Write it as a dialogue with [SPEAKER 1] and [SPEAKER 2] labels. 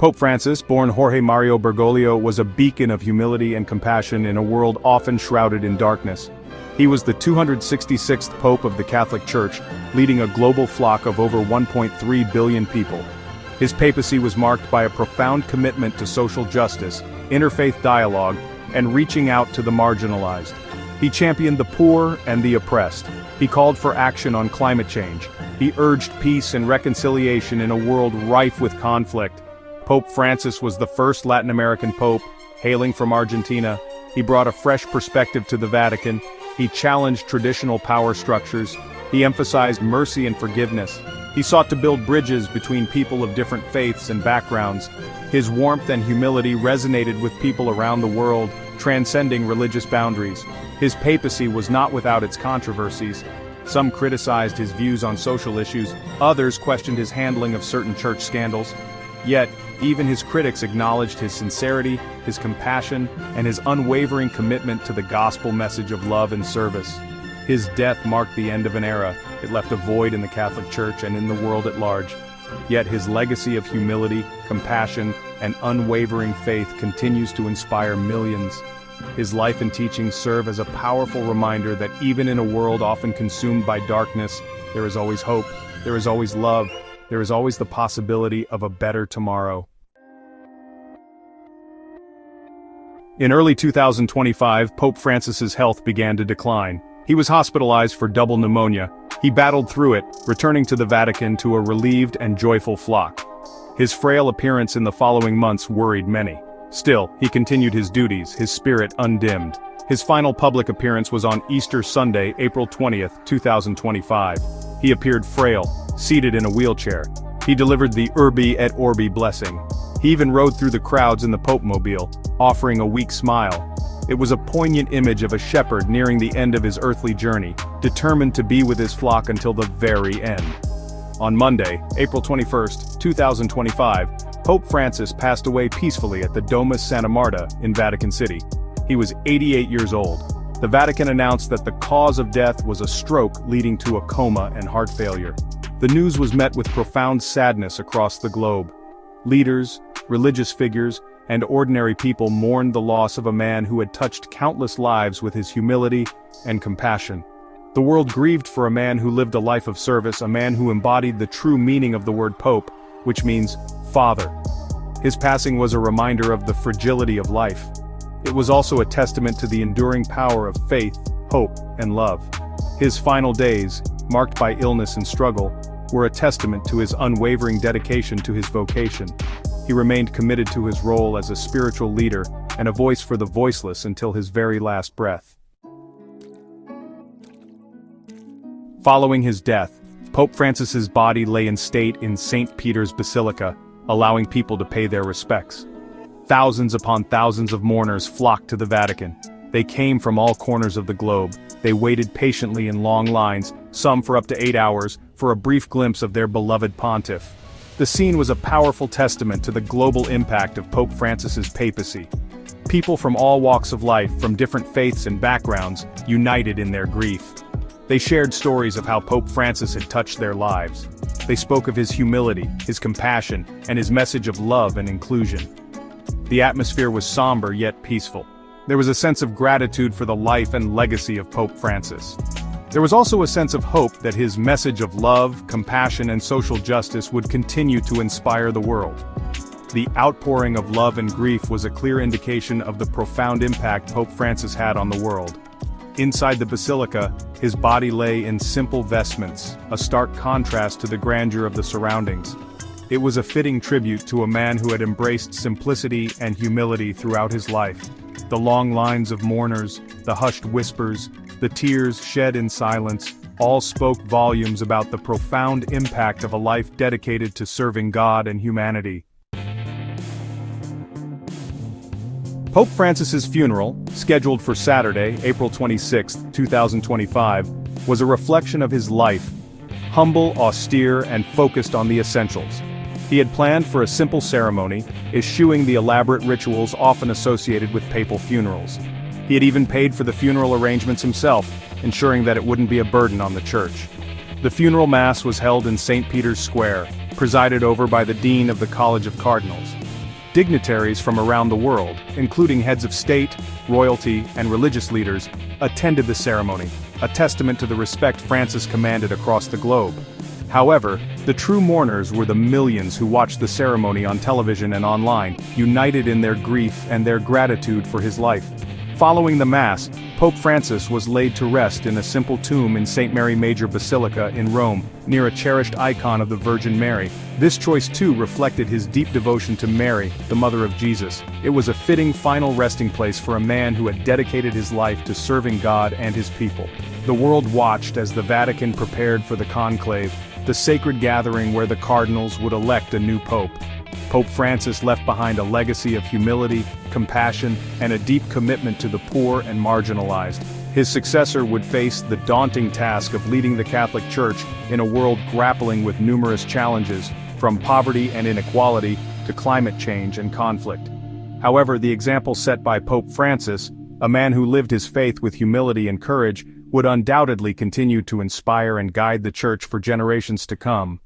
[SPEAKER 1] Pope Francis, born Jorge Mario Bergoglio, was a beacon of humility and compassion in a world often shrouded in darkness. He was the 266th Pope of the Catholic Church, leading a global flock of over 1.3 billion people. His papacy was marked by a profound commitment to social justice, interfaith dialogue, and reaching out to the marginalized. He championed the poor and the oppressed. He called for action on climate change. He urged peace and reconciliation in a world rife with conflict. Pope Francis was the first Latin American pope, hailing from Argentina. He brought a fresh perspective to the Vatican. He challenged traditional power structures. He emphasized mercy and forgiveness. He sought to build bridges between people of different faiths and backgrounds. His warmth and humility resonated with people around the world, transcending religious boundaries. His papacy was not without its controversies. Some criticized his views on social issues, others questioned his handling of certain church scandals. Yet, even his critics acknowledged his sincerity, his compassion, and his unwavering commitment to the gospel message of love and service. His death marked the end of an era. It left a void in the Catholic Church and in the world at large. Yet his legacy of humility, compassion, and unwavering faith continues to inspire millions. His life and teachings serve as a powerful reminder that even in a world often consumed by darkness, there is always hope, there is always love, there is always the possibility of a better tomorrow. In early 2025, Pope Francis's health began to decline. He was hospitalized for double pneumonia. He battled through it, returning to the Vatican to a relieved and joyful flock. His frail appearance in the following months worried many. Still, he continued his duties, his spirit undimmed. His final public appearance was on Easter Sunday, April 20th, 2025. He appeared frail, seated in a wheelchair. He delivered the Urbi et Orbi blessing. He even rode through the crowds in the Pope-mobile, offering a weak smile. It was a poignant image of a shepherd nearing the end of his earthly journey, determined to be with his flock until the very end. On Monday, April 21st, 2025, Pope Francis passed away peacefully at the Domus Santa Marta in Vatican City. He was 88 years old. The Vatican announced that the cause of death was a stroke leading to a coma and heart failure. The news was met with profound sadness across the globe. Leaders, religious figures, and ordinary people mourned the loss of a man who had touched countless lives with his humility and compassion. The world grieved for a man who lived a life of service, a man who embodied the true meaning of the word pope, which means father. His passing was a reminder of the fragility of life. It was also a testament to the enduring power of faith, hope, and love. His final days, marked by illness and struggle, were a testament to his unwavering dedication to his vocation. He remained committed to his role as a spiritual leader and a voice for the voiceless until his very last breath. Following his death, Pope Francis's body lay in state in St. Peter's Basilica, allowing people to pay their respects. Thousands upon thousands of mourners flocked to the Vatican. They came from all corners of the globe. They waited patiently in long lines, some for up to 8 hours, for a brief glimpse of their beloved pontiff. The scene was a powerful testament to the global impact of Pope Francis's papacy. People from all walks of life, from different faiths and backgrounds, united in their grief. They shared stories of how Pope Francis had touched their lives. They spoke of his humility, his compassion, and his message of love and inclusion. The atmosphere was somber yet peaceful. There was a sense of gratitude for the life and legacy of Pope Francis. There was also a sense of hope that his message of love, compassion, and social justice would continue to inspire the world. The outpouring of love and grief was a clear indication of the profound impact Pope Francis had on the world. Inside the basilica, his body lay in simple vestments, a stark contrast to the grandeur of the surroundings. It was a fitting tribute to a man who had embraced simplicity and humility throughout his life. The long lines of mourners, the hushed whispers, the tears shed in silence, all spoke volumes about the profound impact of a life dedicated to serving God and humanity. Pope Francis's funeral, scheduled for Saturday, April 26, 2025, was a reflection of his life, humble, austere, and focused on the essentials. He had planned for a simple ceremony, eschewing the elaborate rituals often associated with papal funerals. He had even paid for the funeral arrangements himself, ensuring that it wouldn't be a burden on the church. The funeral mass was held in St. Peter's Square, presided over by the Dean of the College of Cardinals. Dignitaries from around the world, including heads of state, royalty, and religious leaders, attended the ceremony, a testament to the respect Francis commanded across the globe. However, the true mourners were the millions who watched the ceremony on television and online, united in their grief and their gratitude for his life. Following the Mass, Pope Francis was laid to rest in a simple tomb in St. Mary Major Basilica in Rome, near a cherished icon of the Virgin Mary. This choice too reflected his deep devotion to Mary, the mother of Jesus. It was a fitting final resting place for a man who had dedicated his life to serving God and his people. The world watched as the Vatican prepared for the conclave, the sacred gathering where the cardinals would elect a new pope. Pope Francis left behind a legacy of humility, compassion, and a deep commitment to the poor and marginalized. His successor would face the daunting task of leading the Catholic Church in a world grappling with numerous challenges, from poverty and inequality to climate change and conflict. However, the example set by Pope Francis, a man who lived his faith with humility and courage, would undoubtedly continue to inspire and guide the Church for generations to come.